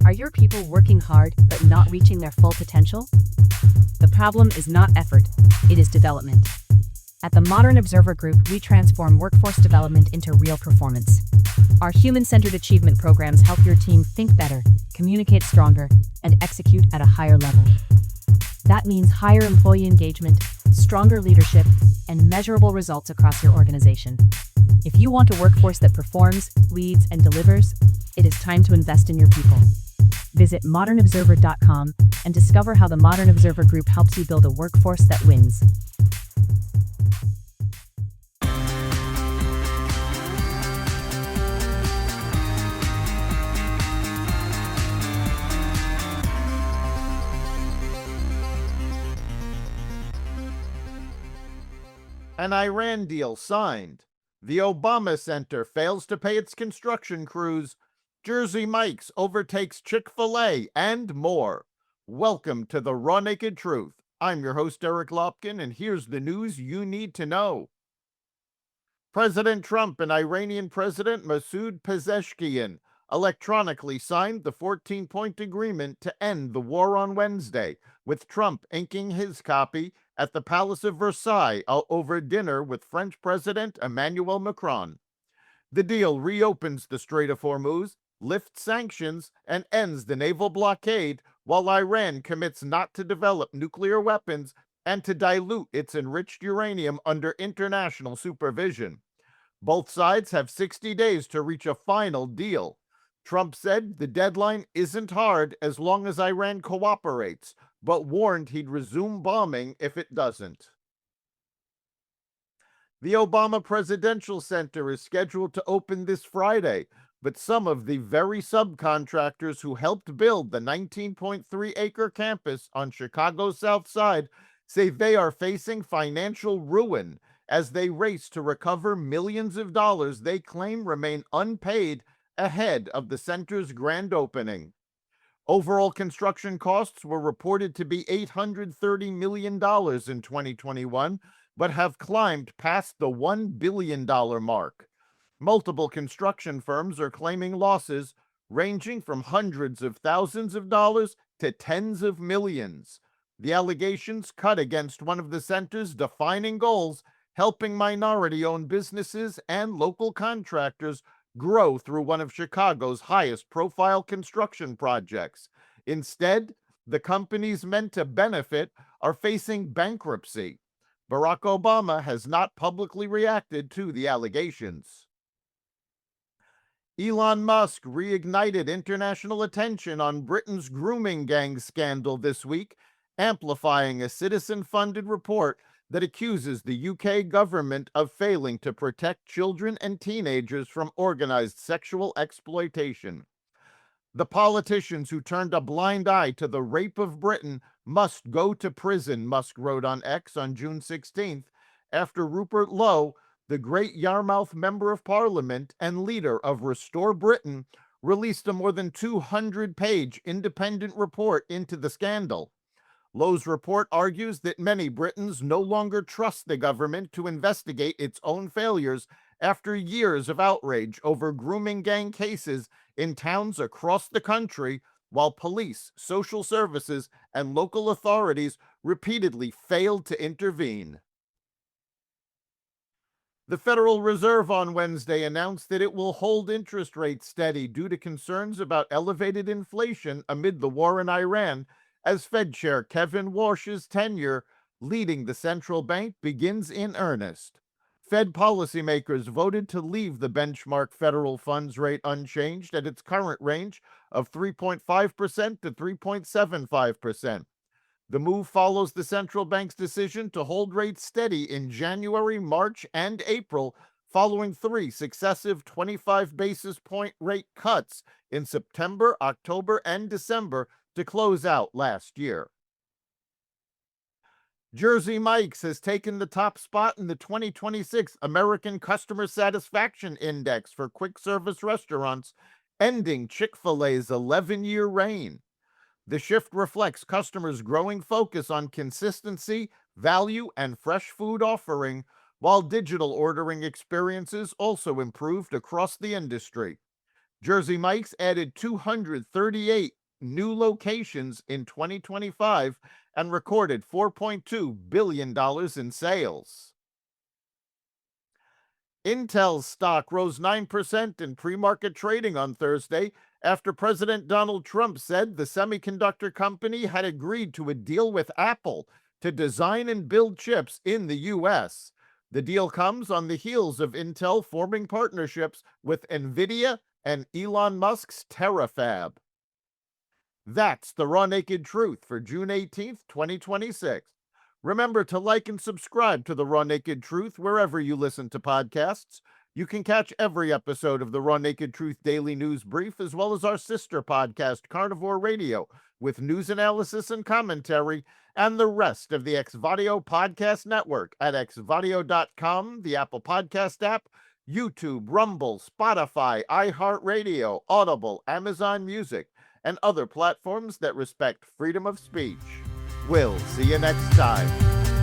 Are your people working hard but not reaching their full potential? The problem is not effort, it is development. At the Modern Observer Group, we transform workforce development into real performance. Our human-centered achievement programs help your team think better, communicate stronger, and execute at a higher level. That means higher employee engagement, stronger leadership, and measurable results across your organization. If you want a workforce that performs, leads, and delivers, it is time to invest in your people. Visit modernobserver.com and discover how the Modern Observer Group helps you build a workforce that wins. An Iran deal signed. The Obama Center fails to pay its construction crews. Jersey Mike's overtakes Chick-fil-A, and more. Welcome to the Raw Naked Truth. I'm your host, Eric Lopkin, and here's the news you need to know. President Trump and Iranian President Masoud Pezeshkian electronically signed the 14-point agreement to end the war on Wednesday, with Trump inking his copy at the Palace of Versailles over dinner with French President Emmanuel Macron. The deal reopens the Strait of Hormuz, lifts sanctions, and ends the naval blockade, while Iran commits not to develop nuclear weapons and to dilute its enriched uranium under international supervision. Both sides have 60 days to reach a final deal. Trump said the deadline isn't hard as long as Iran cooperates, but warned he'd resume bombing if it doesn't. The Obama Presidential Center is scheduled to open this Friday, but some of the very subcontractors who helped build the 19.3-acre campus on Chicago's South Side say they are facing financial ruin as they race to recover millions of dollars they claim remain unpaid ahead of the center's grand opening. Overall construction costs were reported to be $830 million in 2021, but have climbed past the $1 billion mark. Multiple construction firms are claiming losses ranging from hundreds of thousands of dollars to tens of millions. The allegations cut against one of the center's defining goals, helping minority-owned businesses and local contractors grow through one of Chicago's highest-profile construction projects. Instead, the companies meant to benefit are facing bankruptcy. Barack Obama has not publicly reacted to the allegations. Elon Musk reignited international attention on Britain's grooming gang scandal this week, amplifying a citizen-funded report that accuses the UK government of failing to protect children and teenagers from organized sexual exploitation. The politicians who turned a blind eye to the rape of Britain must go to prison, Musk wrote on X on June 16th, after Rupert Lowe, the great Yarmouth Member of Parliament and leader of Restore Britain, released a more than 200-page independent report into the scandal. Lowe's report argues that many Britons no longer trust the government to investigate its own failures after years of outrage over grooming gang cases in towns across the country, while police, social services, and local authorities repeatedly failed to intervene. The Federal Reserve on Wednesday announced that it will hold interest rates steady due to concerns about elevated inflation amid the war in Iran, as Fed Chair Kevin Warsh's tenure leading the central bank begins in earnest. Fed policymakers voted to leave the benchmark federal funds rate unchanged at its current range of 3.5% to 3.75%. The move follows the central bank's decision to hold rates steady in January, March, and April, following 3 successive 25 basis point rate cuts in September, October, and December to close out last year. Jersey Mike's has taken the top spot in the 2026 American Customer Satisfaction Index for quick service restaurants, ending Chick-fil-A's 11-year reign. The shift reflects customers' growing focus on consistency, value, and fresh food offering, while digital ordering experiences also improved across the industry. Jersey Mike's added 238 new locations in 2025 and recorded $4.2 billion in sales. Intel's stock rose 9% in pre-market trading on Thursday after President Donald Trump said the semiconductor company had agreed to a deal with Apple to design and build chips in the U.S. The deal comes on the heels of Intel forming partnerships with NVIDIA and Elon Musk's TerraFab. That's the Raw Naked Truth for June 18th, 2026. Remember to like and subscribe to the Raw Naked Truth wherever you listen to podcasts. You can catch every episode of the Raw Naked Truth Daily News Brief, as well as our sister podcast, Carnivore Radio, with news analysis and commentary, and the rest of the Xvadio Podcast Network at xvadio.com, the Apple Podcast app, YouTube, Rumble, Spotify, iHeartRadio, Audible, Amazon Music, and other platforms that respect freedom of speech. We'll see you next time.